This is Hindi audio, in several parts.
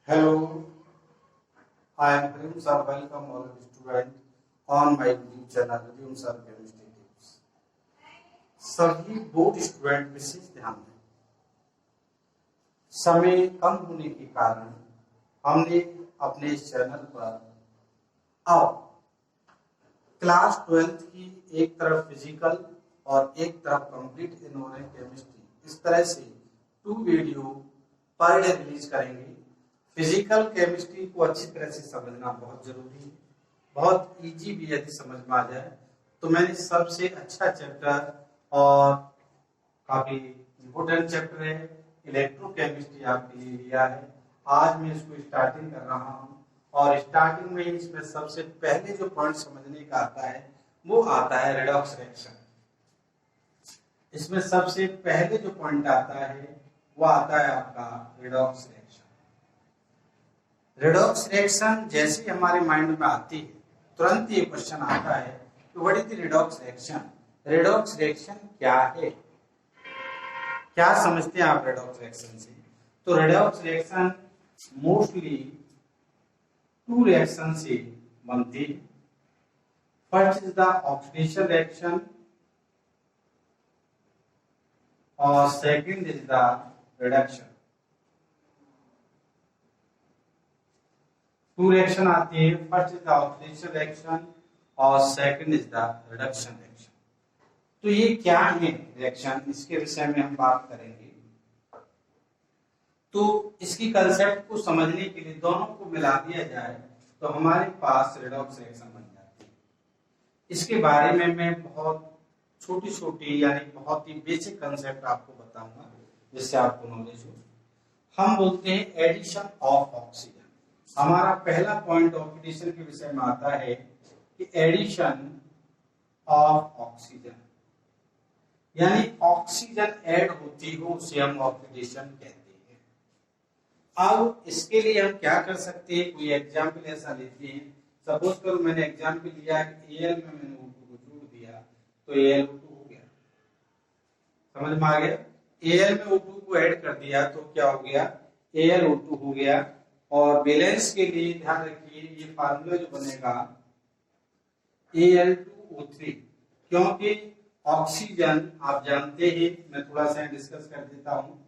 Hello, I am Prem sir. Welcome all the students on my YouTube channel Prem sir Chemistry Tips. सभी बोर्ड स्टूडेंट विशेष ध्यान दें। समय कम होने के कारण हमने अपने इस चैनल पर अब क्लास 12th की एक तरफ फिजिकल और एक तरफ कंप्लीट इनऑर्गेनिक केमिस्ट्री, इस तरह से 2 वीडियो पर डे रिलीज करेंगे। फिजिकल केमिस्ट्री को अच्छी तरह से समझना बहुत जरूरी है, बहुत इजी भी यदि समझ में आ जाए तो मैंने सबसे अच्छा चैप्टर और काफी इम्पोर्टेंट चैप्टर है इलेक्ट्रोकेमिस्ट्री आपके लिए लिया है। आज मैं इसको स्टार्टिंग कर रहा हूँ और स्टार्टिंग में इसमें सबसे पहले जो पॉइंट समझने का आता है वो आता है रेडॉक्स रिएक्शन। इसमें सबसे पहले जो पॉइंट आता है वो आता है आपका रेडॉक्स रिएक्शन। रेडॉक्स रिएक्शन जैसे हमारे माइंड में आती है तुरंत ये क्वेश्चन आता है कि what is the redox reaction. Redox reaction क्या है, क्या समझते हैं आप रेडॉक्स रिएक्शन से? तो रेडॉक्स रिएक्शन मोस्टली 2 रिएक्शन से बनती है। First is the oxidation reaction और second is the reduction. 2 reaction आती है, first is the oxidation reaction और second is the reduction reaction. तो ये क्या है रिएक्शन, इसके विषय में हम बात करेंगे। तो इसकी कंसेप्ट को समझने के लिए दोनों को मिला दिया जाए तो हमारे पास रेडॉक्स रिएक्शन बन जाती है। इसके बारे में मैं बहुत छोटी यानी बहुत ही बेसिक कंसेप्ट आपको बताऊंगा जिससे आपको नॉलेज हो। हम बोलते हैं एडिशन ऑफ ऑक्सीजन। हमारा पहला पॉइंट ऑक्सीडेशन के विषय में आता है कि एडिशन ऑफ ऑक्सीजन, यानी ऑक्सीजन ऐड होती हो उसे हम ऑक्सीडेशन कहते हैं। अब इसके लिए हम क्या कर सकते हैं, कोई एग्जाम्पल ऐसा लेते हैं। सपोज करो मैंने एग्जाम्पल लिया कि Al में मैंने O2 को जोड़ दिया तो AlO2 हो गया। समझ में आ गया? Al में O2 को ऐड कर दिया तो क्या हो गया, AlO2 हो गया। और बैलेंस के लिए ध्यान रखिए ये फार्मूला जो बनेगा Al2O3, क्योंकि ऑक्सीजन आप जानते हैं, मैं थोड़ा सा डिस्कस कर देता हूँ।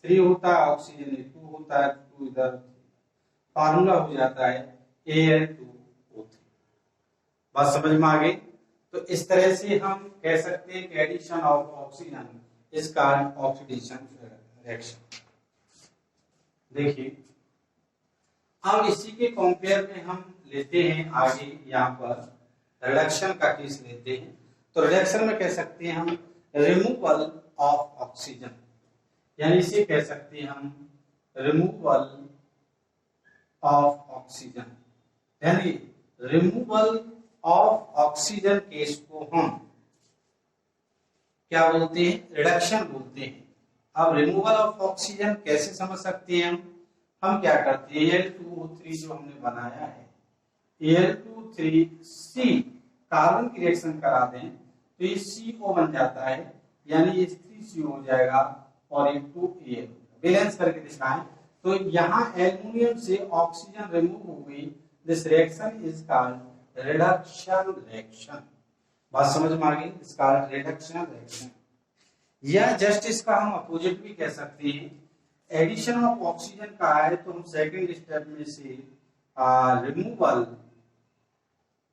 3 होता है ऑक्सीजन, 2 होता है, 2 इधर, फार्मूला हो जाता है Al2O3। बात समझ में आ गई? तो इस तरह से हम कह सकते हैं कि addition of oxygen is called oxidation reaction. देखिए अब इसी के कंपेयर में हम लेते हैं आगे यहाँ पर रिडक्शन का केस लेते हैं। तो रिडक्शन में कह सकते हैं हम रिमूवल ऑफ ऑक्सीजन, यानी इसे कह सकते हैं हम रिमूवल ऑफ ऑक्सीजन, यानी रिमूवल ऑफ ऑक्सीजन केस को हम क्या बोलते हैं, रिडक्शन बोलते हैं। अब रिमूवल ऑफ ऑक्सीजन कैसे समझ सकते हैं हम क्या करते हैं, Al2O3 जो हमने बनाया है, Al2O3 कार्बन की रिएक्शन करा दें तो ये CO बन जाता है, यानी ये 3CO हो जाएगा और ये 2Al। बैलेंस करके दिखाएं तो यहाँ एल्युमिनियम से ऑक्सीजन रिमूव हो गई। This reaction is called reduction reaction. बात समझ में आ गई? Is called reduction reaction. या जस्ट इसका हम अपोजिट भी कह सकते हैं। एडिशन ऑफ ऑक्सीजन का है तो हम सेकंड स्टेप में से removal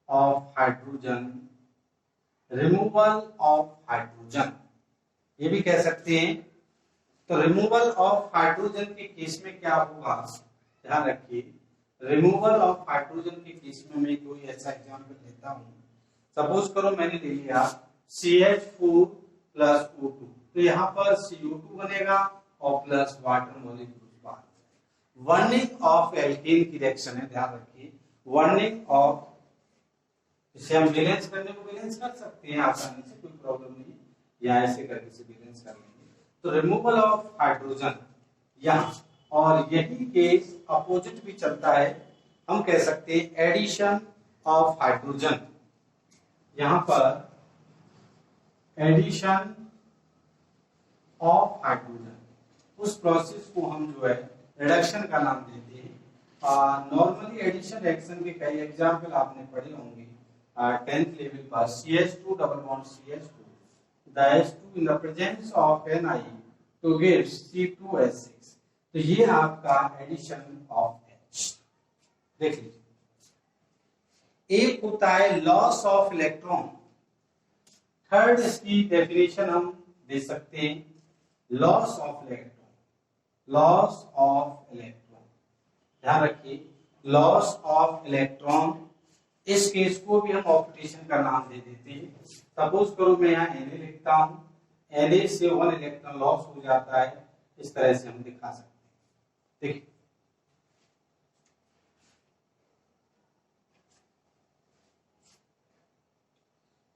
of hydrogen, removal of hydrogen ये भी कह सकते हैं। तो रिमूवल ऑफ हाइड्रोजन के केस में क्या होगा, ध्यान रखिए। रिमूवल ऑफ हाइड्रोजन के केस में मैं कोई ऐसा एग्जांपल लेता हूं। सपोज करो मैंने ले लिया CH4 प्लस O2, तो यहाँ पर CO2 बनेगा और plus water molecule. Burning of alkene की रिएक्शन है, ध्यान रखिए। वर्निंग ऑफ, इसे हम बैलेंस करने को बैलेंस कर सकते हैं आसानी से, कोई प्रॉब्लम नहीं, या ऐसे करके इसे बैलेंस कर लेंगे। तो रिमूवल ऑफ हाइड्रोजन यहाँ, और यही केस अपोजिट भी चलता है। हम कह सकते हैं एडिशन ऑफ हाइड्रोजन, यहाँ पर एडिशन ऑफ हाइड्रोजन, उस प्रोसेस को हम जो है रिडक्शन का नाम देते हैं। नॉर्मली एडिशन रिएक्शन के कई एग्जांपल आपने पढ़े होंगे 10th लेवल पर CH2 double bond CH2 the H2 in the presence of Ni to give C2H6। तो ये आपका एडिशन ऑफ H। देख लीजिए, एक होता है लॉस ऑफ इलेक्ट्रॉन। थर्ड इसकी डेफिनेशन हम दे सकते हैं loss of electron. Loss of electron, ध्यान रखिए, लॉस ऑफ इलेक्ट्रॉन। इस केस को भी हम ऑक्सीडेशन का नाम दे देते हैं। सपोज करो मैं यहाँ Na लिखता हूं, Na से 1 इलेक्ट्रॉन लॉस हो जाता है, इस तरह से हम दिखा सकते हैं। देखिए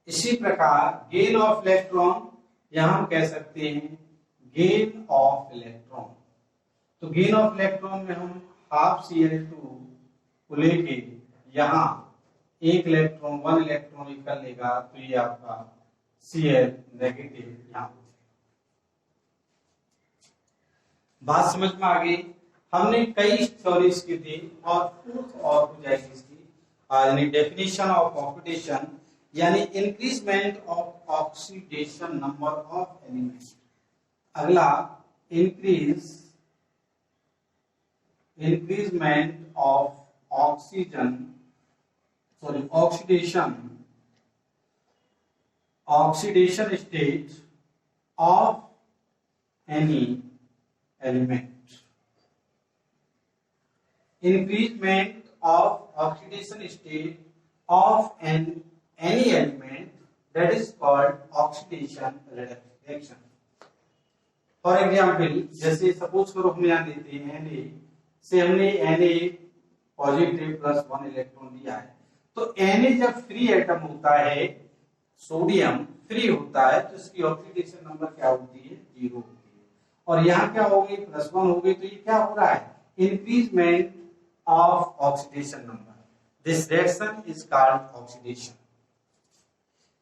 इसी प्रकार गेन ऑफ इलेक्ट्रॉन, यहां हम कह सकते हैं गेन ऑफ इलेक्ट्रॉन। तो गेन ऑफ इलेक्ट्रॉन में हम हाफ Cl2 को लेके यहां 1 इलेक्ट्रॉन 1 इलेक्ट्रॉन निकल लेगा, तो ये आपका Cl नेगेटिव यहां हो जाएगा। बात समझ में आ गई। हमने कई थ्योरीज की थी और हो जाएगी इसकी, यानी डेफिनेशन ऑफ ऑक्सीडेशन, यानी increasement of oxidation number of element. अगला increasement of oxidation state of any element. Increasement of oxidation state of any element, that is called oxidation reaction। For example, जैसे सपोज करो हम यहाँ लेते हैं Na से हमने Na पॉजिटिव प्लस 1 इलेक्ट्रॉन लिया है, तो Na जब फ्री एटम होता है, सोडियम फ्री होता है, तो इसकी ऑक्सीडेशन नंबर क्या होती है? 0 होती है। और यहाँ क्या हो गई? +1 हो गई। तो ये क्या हो रहा है? Increment of oxidation number. This reaction is called oxidation.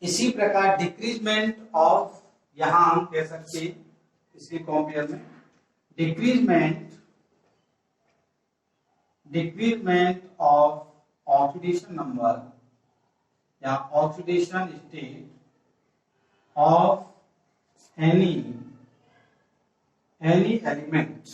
इसी प्रकार डिक्रीजमेंट ऑफ, यहां हम कह सकते हैं इसके कंपेयर में डिक्रीजमेंट ऑफ ऑक्सीडेशन नंबर या oxidation state of any element.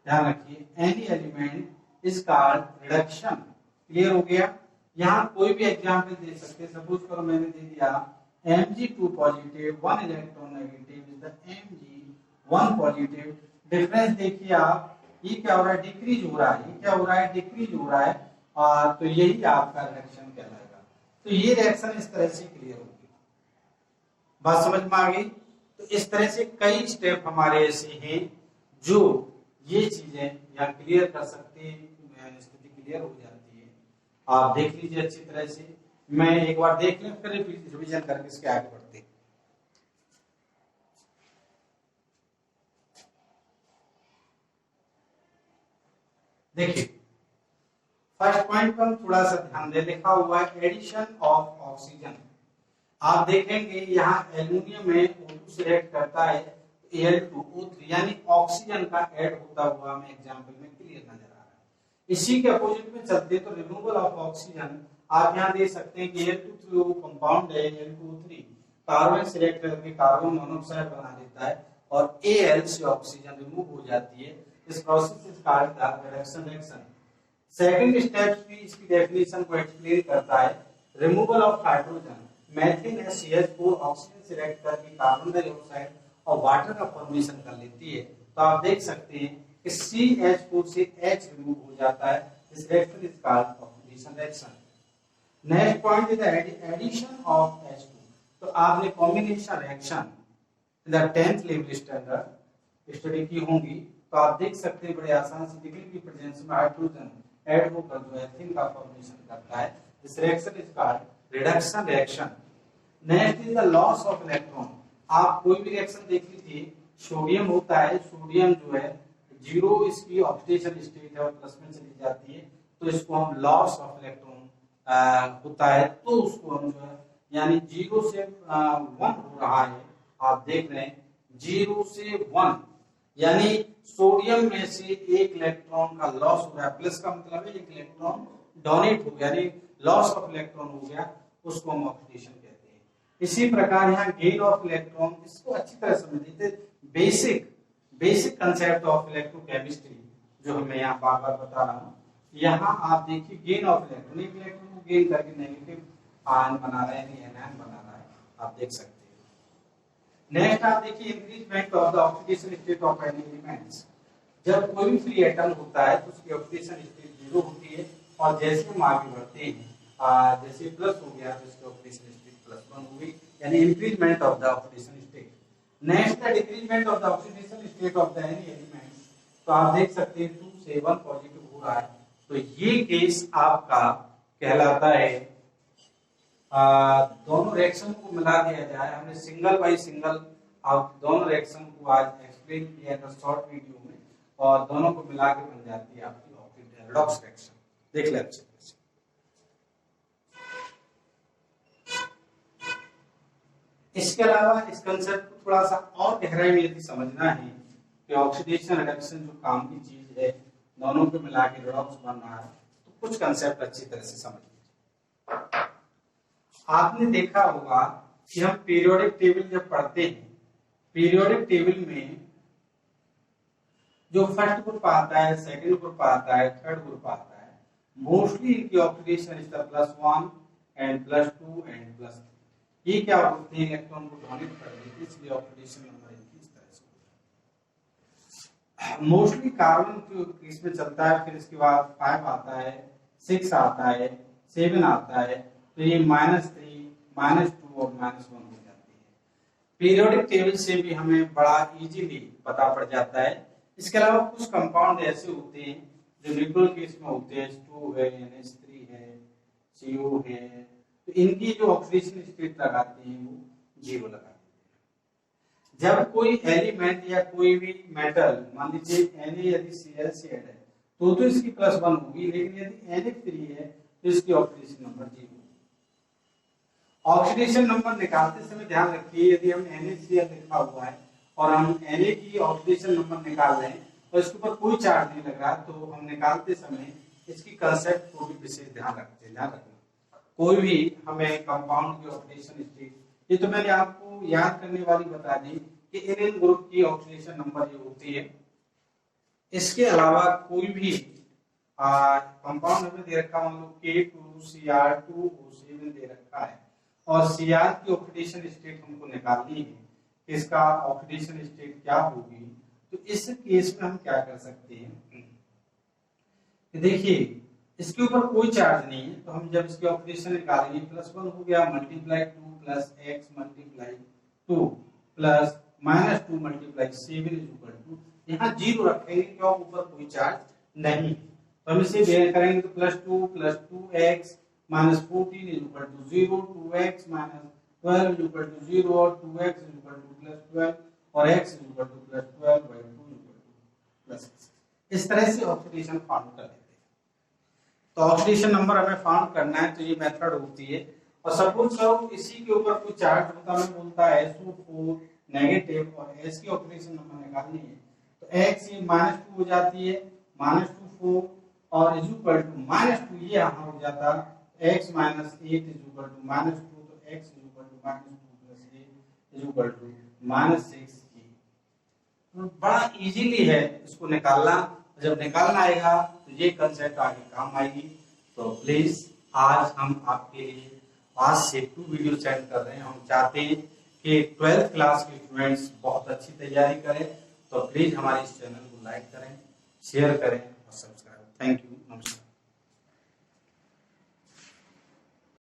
ध्यान रखिए, any element is called reduction. Clear हो गया? यहाँ कोई भी एग्जाम्पल दे सकते हैं। सपोज करो मैंने दे दिया Mg2 positive 1 electron negative is the Mg1 positive. Difference देखिए आप, ये क्या हो रहा है? डिक्रीज हो रहा है। ये क्या हो रहा है? डिक्रीज हो रहा है। और तो यही आपका रिएक्शन कहलाएगा। तो ये रिएक्शन इस तरह से क्लियर होगी। बात समझ में आ गई? तो इस तरह से कई स्टेप हमारे ऐसे हैं जो ये चीजें यहाँ क्लियर कर सकते हैं, स्थिति क्लियर हो जाती है। आप देख लीजिए अच्छी तरह से। मैं एक बार देख लें, फिर रिवीजन करके इसके आगे बढ़ते हैं। देखिए फर्स्ट पॉइंट पर थोड़ा सा ध्यान दे, लिखा हुआ है एडिशन ऑफ ऑक्सीजन। आप देखेंगे यहाँ एल्युमिनियम में O2 से रिएक्ट करता है Al2O3, यानी ऑक्सीजन का ऐड होता हुआ हमें एग्जांपल में क्लियर नजर आ रहा है। इसी के अपोजिट में चलते तो रिमूवल ऑफ ऑक्सीजन, आप यहाँ देख सकते हैं कि Al2 कंपाउंड है, Al2O3 कार्बन से रिएक्ट करके कार्बन मोनोऑक्साइड बना देता है और Al से ऑक्सीजन रिमूव हो जाती है। इस process is called the reduction reaction. Second step भी इसकी डेफिनेशन को एक्सप्लेन करता है। Removal of hydrogen, मेथिन CH4 oxygen से रिएक्ट करके कार्बन डाइऑक्साइड और वाटर का फॉर्मेशन कर लेती है। तो आप देख सकते हैं कि CH4 से H रिमूव हो जाता है। This reaction is called oxidation reaction. Next point is the addition of H2। तो आपने combination reaction in the 10th level standard study की होंगी, तो आप देख सकते हैं बड़े आसान से निकल की प्रेजेंस में हाइड्रोजन ऐड होकर जो एथिन का फॉर्मेशन करता है। This reaction is called reduction reaction. Next is the loss of electron. आप कोई भी रिएक्शन देख लीजिए, सोडियम होता है, सोडियम जो है 0 इसकी ऑक्सीडेशन स्टेट है और प्लस में चली जाती है, तो इसको हम लॉस ऑफ इलेक्ट्रॉन होता है, तो उसको हम जो है यानी 0 से 1 हो रहा है। आप देख रहे हैं 0 से 1, यानी सोडियम में से एक इलेक्ट्रॉन का लॉस हो रहा है, प्लस का मतलब है एक इलेक्ट्रॉन डोनेट हो गया, यानी लॉस ऑफ इलेक्ट्रॉन हो गया, उसको हम ऑक्सीडेशन कहते हैं। इसी प्रकार यहाँ गेन ऑफ इलेक्ट्रॉन, इसको अच्छी तरह समझ लीजिए, बेसिक कंसेप्ट ऑफ इलेक्ट्रोकेमिस्ट्री जो मैं यहाँ बार बार बता रहा हूँ। यहाँ आप देखिए गेन ऑफ इलेक्ट्रॉन, एक इलेक्ट्रॉन को गेन करके नेगेटिव आयन बना रहा है, एनायन बना रहा है, आप देख सकते हैं। नेक्स्ट आप देखिए increment of the oxidation state of any elements. जब कोई भी फ्री एटम होता है तो उसकी ऑक्सीडेशन स्टेट 0 होती है, और जैसे हम आगे बढ़ते हैं जैसे प्लस हो गया तो इसकी ऑक्सीडेशन स्टेट +1 हो गई, यानी increasement of the oxidation state. Next the decreasement of the oxidation state of the any elements. तो आप देख सकते हैं 2 से 1 पॉजिटिव हो रहा है, तो ये केस आपका कहलाता है दोनों रिएक्शन को मिला दिया जाए। हमने सिंगल बाय सिंगल आप दोनों रिएक्शन को आज एक्सप्लेन किया था शॉर्ट वीडियो में, और दोनों को मिला के बन जाती है आपकी ऑक्सीडेशन रेडॉक्स रिएक्शन। देख ले अच्छे से। इसके अलावा इस कंसेप्ट को थोड़ा सा और गहराई में यदि समझना है कि ऑक्सीडेशन रिडक्शन जो काम की चीज है, दोनों को मिला के रेडॉक्स बन रहा है, तो कुछ कंसेप्ट अच्छी तरह से समझ लीजिए। आपने देखा होगा कि हम पीरियोडिक टेबल जब पढ़ते हैं, पीरियोडिक टेबल में जो फर्स्ट ग्रुप आता है, सेकंड ग्रुप आता है, थर्ड ग्रुप आता है, मोस्टली इनकी ऑक्सीडेशन स्तर +1 एंड +2 एंड +3। ये क्या होते हैं, इलेक्ट्रॉन को डोनेट कर देते हैं, इसलिए ऑक्सीडेशन नंबर इनकी इस तरह से होता है। मोस्टली कार्बन जो इसमें चलता है, फिर इसके बाद 5 आता है, 6 आता है, 7 आता है, तो ये -3, -2 और -1 हो जाती है। पीरियोडिक टेबल से भी हमें बड़ा इजीली पता पड़ जाता है। इसके अलावा कुछ कंपाउंड ऐसे होते हैं जो न्यूट्रल केस में होते हैं, H2 है, NH3 है, CO है, तो इनकी जो ऑक्सीडेशन स्टेट लगाते हैं वो 0 लगाते हैं। जब कोई एलिमेंट या कोई भी मेटल, मान लीजिए Na यदि Cl से ऐड है तो इसकी +1 होगी, लेकिन यदि NH3 है तो इसकी ऑक्सीडेशन नंबर 0। ऑक्सीडेशन नंबर निकालते समय ध्यान रखिए, यदि हम NaCl लिखा हुआ है और हम Na की ऑक्सीडेशन नंबर निकाल रहे हैं और इसके ऊपर कोई चार्ज नहीं लग रहा, तो हम निकालते समय इसकी कंसेप्ट को भी विशेष ध्यान रखना। कोई भी हमें कंपाउंड की ऑक्सीडेशन स्टेट, ये तो मैंने आपको याद करने वाली बता दी कि इन ग्रुप की ऑक्सीडेशन नंबर ये होती है। इसके अलावा कोई भी कंपाउंड हमें दे रखा, मान लो K2Cr2O7 दे रखा है, और Cr की ऑक्सीडेशन स्टेट हमको निकालनी है, इसका ऑक्सीडेशन स्टेट क्या होगी, तो इस केस में हम क्या कर सकते हैं, देखिए इसके ऊपर कोई चार्ज नहीं है, तो हम जब इसकी ऑक्सीडेशन निकालेंगे +1 हो गया, ×2 + x × 2 प्लस -2 × 7 यहाँ 0 रखेंगे, क्यों, ऊपर कोई चार्ज नहीं, तो हम इसे बेयर करेंगे तो +2 + 2x - 14 = 0, 2x - 12 = 0 और 2x = +12 और x = +12/2 +6। इस तरह से ऑक्सीडेशन फाउंड कर लेते हैं। तो ऑक्सीडेशन नंबर हमें फाउंड करना है, तो ये मेथड होती है। और सपोज करो इसी के ऊपर कोई चार्ज होता है, बोलता है SO4 नेगेटिव और S की ऑक्सीडेशन नंबर निकालनी है, तो x ये -2 हो जाती है, -2 और -2 ये यहाँ हो जाता x - 8 -2, तो x -2 + 8 -6। तो बड़ा इजीली है इसको निकालना, जब निकालना आएगा तो ये कंसेप्ट आगे काम आएगी। तो प्लीज आज हम आपके लिए आज से 2 वीडियो सेंड कर रहे हैं। हम चाहते हैं कि 12th क्लास के स्टूडेंट्स बहुत अच्छी तैयारी करें, तो प्लीज हमारे इस चैनल को लाइक करें, शेयर करें और सब्सक्राइब। थैंक यू, नमस्कार।